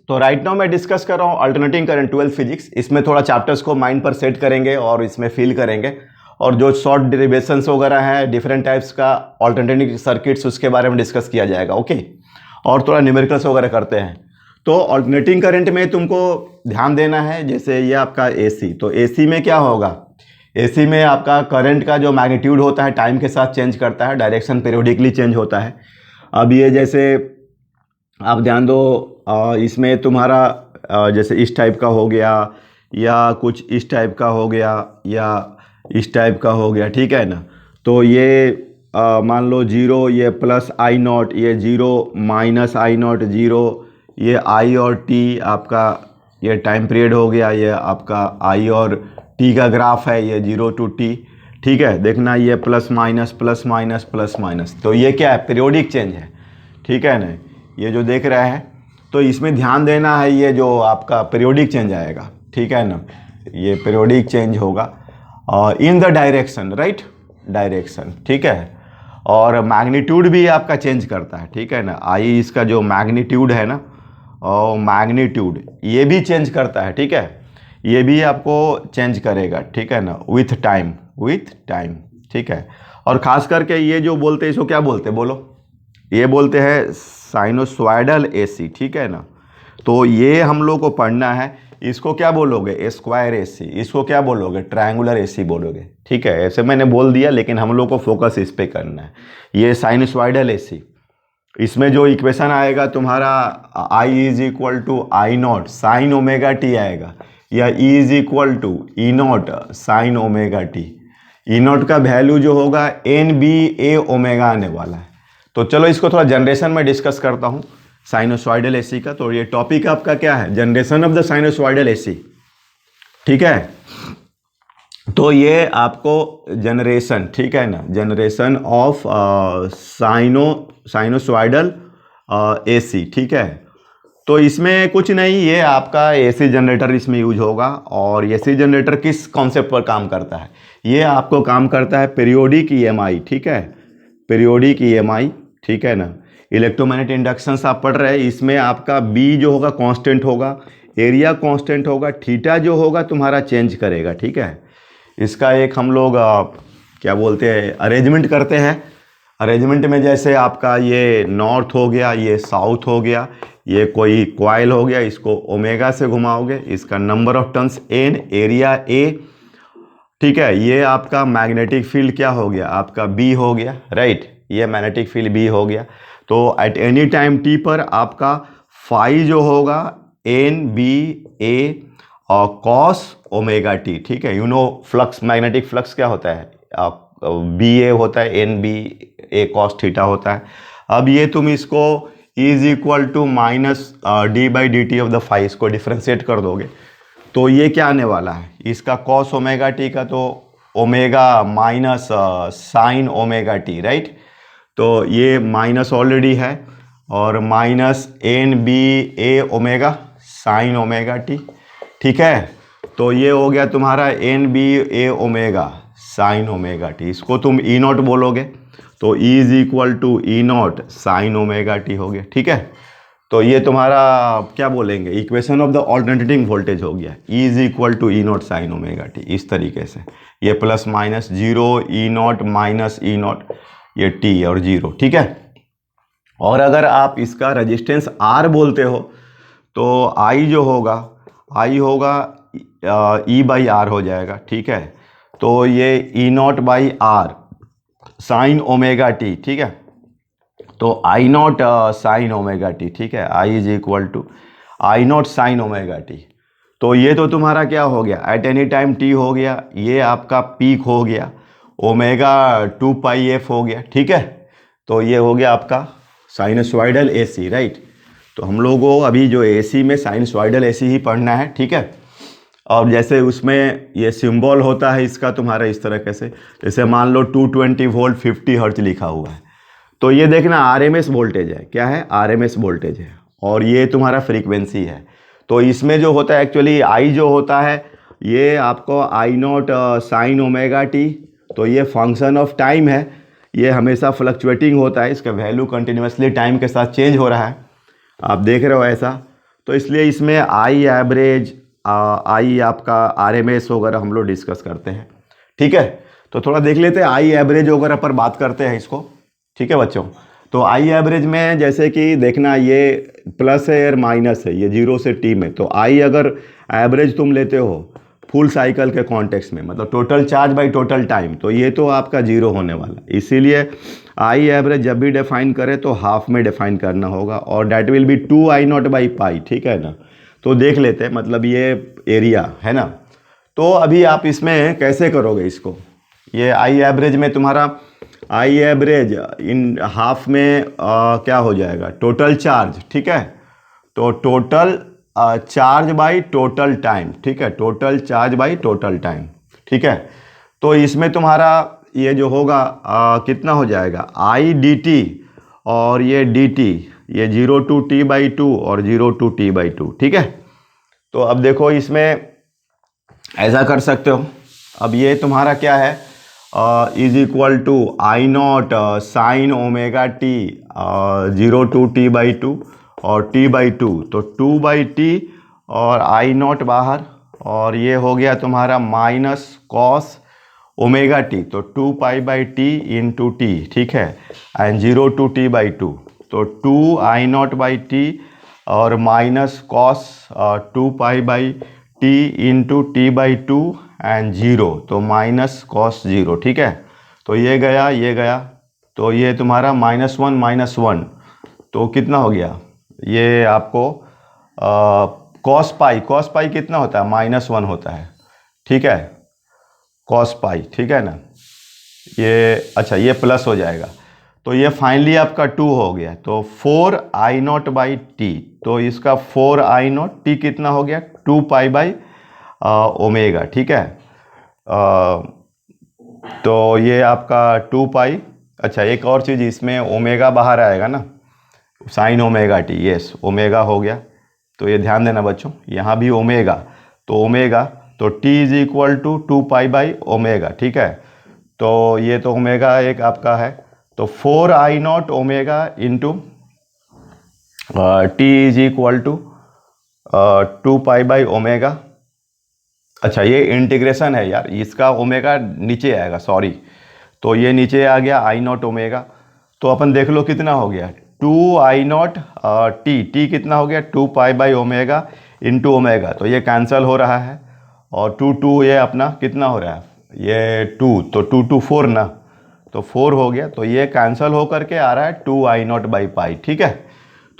तो right now मैं discuss कर रहा हूँ अल्टरनेटिंग करंट 12 फिजिक्स। इसमें थोड़ा चैप्टर्स को माइंड पर सेट करेंगे और इसमें फील करेंगे, और जो शॉर्ट डेरिवेशंस वगैरह हैं डिफरेंट टाइप्स का अल्टरनेटिंग सर्किट्स उसके बारे में डिस्कस किया जाएगा। ओके, और थोड़ा न्यूमेरिकल्स वगैरह करते हैं। तो अल्टरनेटिंग करंट में तुमको ध्यान देना है, जैसे ये आपका एसी, तो एसी में क्या होगा, एसी में आपका करंट का जो मैग्नीट्यूड होता है टाइम के साथ चेंज करता है, डायरेक्शन पीरियोडिकली चेंज होता है। अब ये जैसे आप ध्यान दो, इसमें तुम्हारा जैसे इस टाइप का हो गया, या कुछ इस टाइप का हो गया, या इस टाइप का हो गया, ठीक है ना। तो ये मान लो जीरो, ये प्लस आई नॉट, ये zero minus I not zero, ये आई और टी आपका ये टाइम पीरियड हो गया, ये आपका आई और टी का ग्राफ है, ये जीरो टू टी, ठीक है। देखना ये plus minus plus minus plus minus, तो ये क्या है, पीरियोडिक चेंज है, ठीक है ना। ये जो देख रहे हैं, तो इसमें ध्यान देना है, ये जो आपका पीरियोडिक चेंज आएगा, ठीक है ना, ये पीरियोडिक चेंज होगा in the direction, right, direction, ठीक है। और मैग्नीट्यूड भी आपका चेंज करता है, ठीक है ना। आई इसका जो मैग्नीट्यूड है ना, और मैग्नीट्यूड ये भी चेंज करता है, ठीक है, ये भी आपको चेंज करेगा, ठीक है ना, विथ टाइम, विथ टाइम, ठीक है। और ख़ास करके ये जो बोलते हैं इसको क्या बोलते हैं, बोलो, ये बोलते हैं साइनोसॉइडल एसी, ठीक है ना। तो ये हम लोग को पढ़ना है, इसको क्या बोलोगे, स्क्वायर एसी, इसको क्या बोलोगे, ट्रायंगुलर एसी बोलोगे, ठीक है। ऐसे मैंने बोल दिया, लेकिन हम लोग को फोकस इस पे करना है। ये साइनोसॉइडल एसी, इसमें जो इक्वेशन आएगा तुम्हारा I is equal to I not sine omega T आएगा, या E is equal to E not sine omega T. E not का वैल्यू जो होगा एन बी ए ओमेगा आने वाला है। तो चलो इसको थोड़ा जनरेशन में डिस्कस करता हूँ साइनोसॉइडल एसी का। तो ये टॉपिक आपका क्या है, generation of the sinusoidal AC, ठीक है। तो ये आपको जनरेशन, ठीक है ना, जनरेशन ऑफ साइनोसॉइडल एसी, ठीक है। तो इसमें कुछ नहीं, ये आपका एसी जनरेटर इसमें यूज होगा। और एसी जनरेटर किस कॉन्सेप्ट पर काम करता है, ये आपको काम करता है पीरियोडिक ईएमआई, ठीक है, पीरियोडिक ईएमआई, ठीक है ना। इलेक्ट्रोमैग्नेटिक इंडक्शंस आप पढ़ रहे हैं, इसमें आपका बी जो होगा कांस्टेंट होगा, एरिया कांस्टेंट होगा, थीटा जो होगा तुम्हारा चेंज करेगा, ठीक है। इसका एक हम लोग क्या बोलते हैं, अरेंजमेंट करते हैं। अरेंजमेंट में जैसे आपका ये नॉर्थ हो गया, ये साउथ हो गया, ये कोई कॉइल हो गया, इसको ओमेगा से घुमाओगे, इसका number of turns N, area A, ठीक है। ये आपका मैग्नेटिक फील्ड क्या हो गया, आपका बी हो गया, राइट, ये मैग्नेटिक फील्ड बी हो गया। तो एट एनी टाइम टी पर आपका फाई जो होगा एन बी ए और कॉस ओमेगा टी, ठीक है। You know flux, magnetic flux क्या होता है, बी ए होता है, N B A cos theta होता है। अब ये तुम इसको is equal to minus D by D T of the phi, इसको डिफ्रेंशिएट कर दोगे, तो ये क्या आने वाला है, इसका कॉस ओमेगा टी का तो omega minus sine omega T, right. तो ये माइनस ऑलरेडी है, और minus N B A omega sine omega T, ठीक है। तो ये हो गया तुम्हारा N B A omega sine omega T, इसको तुम ई नॉट बोलोगे, तो E is equal to E not sine omega T हो गया, ठीक है। तो ये तुम्हारा क्या बोलेंगे, equation of the alternating voltage हो गया, ई is equal to E not sine omega T, इस तरीके से। ये plus minus zero, E naught minus E naught, ये टी और जीरो, ठीक है। और अगर आप इसका रेजिस्टेंस आर बोलते हो, तो आई जो होगा, आई होगा ई बाई आर हो जाएगा, ठीक है। तो ये E not by R sine omega T, ठीक है। तो I not sine omega T, ठीक है, I is equal to I not sine omega T. तो ये तो तुम्हारा क्या हो गया, एट एनी टाइम टी हो गया, ये आपका पीक हो गया, ओमेगा 2 पाई एफ हो गया, ठीक है। तो ये हो गया आपका साइनोसॉइडल एसी, राइट। तो हम लोगों को अभी जो एसी में साइनोसॉइडल एसी ही पढ़ना है, ठीक है। और जैसे उसमें ये सिंबल होता है इसका तुम्हारा इस तरह कैसे, जैसे मान लो 220 वोल्ट 50 हर्ट्ज लिखा हुआ है, तो ये देखना आरएमएस वोल्टेज है, क्या है, आरएमएस वोल्टेज है, और ये तुम्हारा फ्रीक्वेंसी है। तो इसमें जो होता है एक्चुअली आई जो होता है, ये आपको आई नॉट साइन ओमेगा टी, तो ये फंक्शन ऑफ टाइम है, ये हमेशा फ्लक्चुएटिंग होता है, इसका वैल्यू कंटिन्यूसली टाइम के साथ चेंज हो रहा है, आप देख रहे हो ऐसा। तो इसलिए इसमें आई एवरेज, आई आपका RMS वगैरह हम लोग डिस्कस करते हैं। ठीक है, तो थोड़ा देख लेते हैं आई एवरेज वगैरह पर बात करते हैं इसको। ठीक है बच्चों, तो आई एवरेज में जैसे कि देखना ये प्लस है और माइनस है, ये 0 से T में। तो आई अगर एवरेज तुम लेते हो फुल साइकिल के कॉन्टेक्स्ट में, मतलब total charge by total time, तो ये तो आपका 0 होने वाला। इसीलिए आई एवरेज जब भी डिफाइन करें तो हाफ में डिफाइन करना होगा, और डैट विल बी 2I0/π। ठीक है ना, तो देख लेते हैं, मतलब ये एरिया है ना। तो अभी आप इसमें कैसे करोगे इसको, ये आई एवरेज में तुम्हारा आई एवरेज इन हाफ में क्या हो जाएगा, टोटल चार्ज। ठीक है, तो total charge by total time. ठीक है, total charge by total time. ठीक है, तो इसमें तुम्हारा ये जो होगा कितना हो जाएगा, आई dt, और ये dt, ये 0 to T/2 और 0 to T/2। ठीक है, तो अब देखो इसमें ऐसा कर सकते हो। अब ये तुम्हारा क्या है, is equal to I0 sine omega T 0 to T/2 और T/2, तो 2/T और I0 बाहर, और ये हो गया तुम्हारा माइनस कॉस ओमेगा टी, तो 2π/T इंटू T। ठीक है, एंड 0 to T/2, तो 2I0/T और minus cos 2π/T into T/2 and 0, तो माइनस कॉस 0। ठीक है, तो ये गया, तो ये तुम्हारा -1 तो कितना हो गया, ये आपको कॉस पाई कितना होता है, -1 होता है। ठीक है, कॉस पाई। ठीक है ना, ये अच्छा ये प्लस हो जाएगा, तो ये फाइनली आपका 2 हो गया, तो 4I0/T, तो इसका 4I0, T कितना हो गया 2π/ओमेगा। ठीक है, तो ये आपका 2π। अच्छा एक और चीज़, इसमें ओमेगा बाहर आएगा ना, sign omega T, yes omega हो गया, तो ये ध्यान देना बच्चों, यहाँ भी ओमेगा, तो T इज इक्वल टू 2π/ओमेगा। ठीक है, तो ये तो ओमेगा एक आपका है, तो 4I0 omega into T is equal to 2π/ओमेगा। अच्छा ये इंटीग्रेशन है यार, इसका ओमेगा नीचे आएगा, सॉरी, तो ये नीचे आ गया I0 ओमेगा, तो अपन देख लो कितना हो गया 2I0 T कितना हो गया 2π/ओमेगा इंटू ओमेगा, तो ये कैंसिल हो रहा है, और 2 ये अपना कितना हो रहा है, ये 2, तो 2 4 ना, तो 4 हो गया, तो ये कैंसिल हो करके आ रहा है 2I0/π। ठीक है,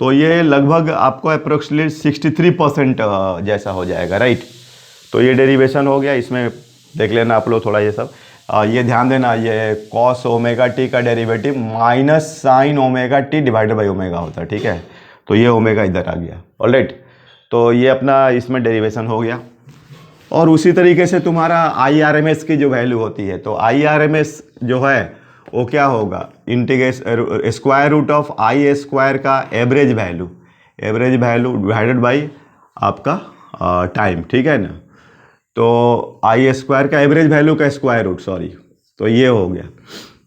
तो ये लगभग आपको अप्रोक्सीमेटली 63% जैसा हो जाएगा, राइट। तो ये डेरिवेशन हो गया, इसमें देख लेना आप लोग थोड़ा ये सब, ये ध्यान देना, ये कॉस ओमेगा टी का derivative minus sine omega T divided by omega होता है। ठीक है, तो ये ओमेगा इधर आ गया, ऑलराइट, तो ये अपना इसमें डेरिवेशन हो गया। और उसी तरीके से तुम्हारा IRMS की जो वैल्यू होती है, तो IRMS जो है वो क्या होगा, integration square root of I² का एवरेज वैल्यू डिवाइडेड बाई आपका टाइम। ठीक है ना, तो I² का एवरेज वैल्यू का स्क्वायर रूट, सॉरी, तो ये हो गया,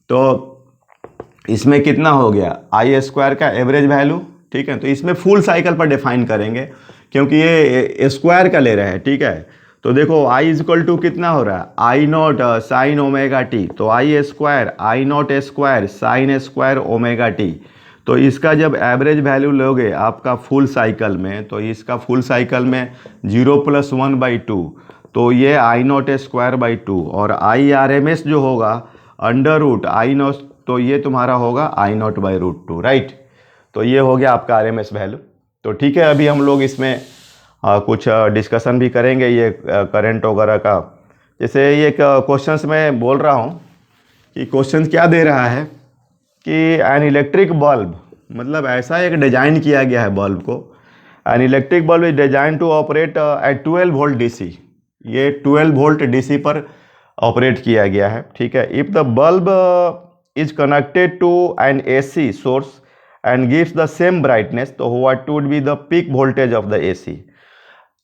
तो इसमें कितना हो गया I² का एवरेज वैल्यू। ठीक है, तो इसमें फुल साइकिल पर डिफाइन करेंगे क्योंकि ये स्क्वायर का ले रहे हैं। ठीक है, तो देखो I इज इक्वल टू कितना हो रहा है I0 साइन ओमेगा टी, तो I² I0² sine square omega T, तो इसका जब एवरेज वैल्यू लोगे आपका फुल साइकिल में, तो इसका फुल साइकिल में 0 + 1/2, तो ये I0²/2, और IRMS जो होगा √ I0, तो ये तुम्हारा होगा I0/√2, राइट। तो ये हो गया आपका RMS वैल्यू। तो ठीक है, अभी हम लोग इसमें कुछ डिस्कशन भी करेंगे ये करंट वगैरह का। जैसे ये क्वेश्चंस में बोल रहा हूँ कि क्वेश्चन क्या दे रहा है कि एन इलेक्ट्रिक बल्ब, मतलब ऐसा एक डिजाइन किया गया है बल्ब को, an electric bulb is design to operate at 12 volt DC, ये 12 वोल्ट DC पर ऑपरेट किया गया है। ठीक है, if the bulb is connected to an AC source and gives the same brightness, तो what would be the peak voltage of the AC।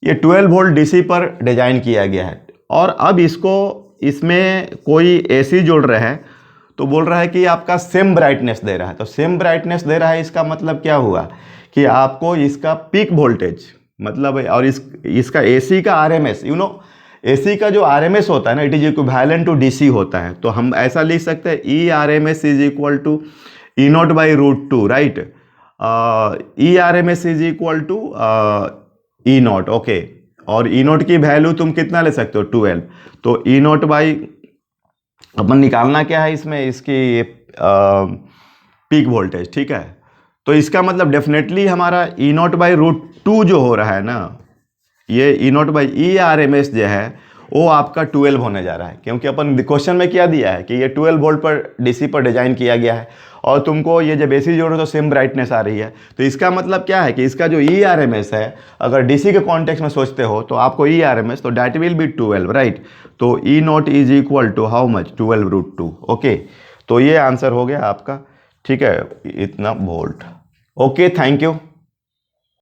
ये 12 volt DC पर डिजाइन किया गया है, और अब इसमें कोई AC जोड़ रहा है, तो बोल रहा है कि आपका सेम ब्राइटनेस दे रहा है, तो सेम ब्राइटनेस दे रहा है, इसका मतलब क्या हुआ कि आपको इसका पीक वोल्टेज मतलब और इसका AC का RMS, AC का जो RMS होता है ना, it is equivalent to DC होता है। तो हम ऐसा लिख सकते हैं ERMS is equal to E0/√2, right. ERMS is equal to E0, okay. और E0 की वैल्यू तुम कितना ले सकते हो, 12। तो E0 बाई, अपन निकालना क्या है इसमें, इसकी पीक वोल्टेज, ठीक है। तो इसका मतलब डेफिनेटली हमारा E0/√2 जो हो रहा है ना, ये E0/ERMS जो है वो आपका 12 होने जा रहा है, क्योंकि अपन क्वेश्चन में क्या दिया है कि ये 12 वोल्ट पर DC पर डिजाइन किया गया है, और तुमको ये जब AC जोड़ो तो सेम ब्राइटनेस आ रही है। तो इसका मतलब क्या है कि इसका जो ERMS है, अगर DC के कॉन्टेक्स्ट में सोचते हो तो आपको ERMS, तो डैट विल बी 12, राइट। तो E0 is equal to how much, 12√2, okay. तो ये आंसर हो गया आपका, ठीक है, इतना वोल्ट। Okay, thank you.